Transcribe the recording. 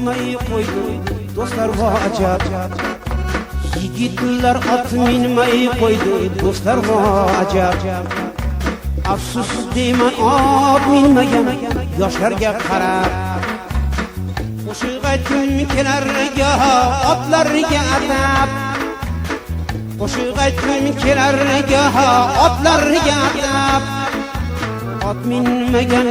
minmay qo'ydi do'stlar vo ajab. Yigitlar ot minmay qo'ydi do'stlar vo ajab. Afsus deyman ot minmagan yoshlarga qarab. Qo'shiq aytgim kelar goho otlarga atab. Qo'shiq aytgim kelar goho otlarga atab. Ot minmagan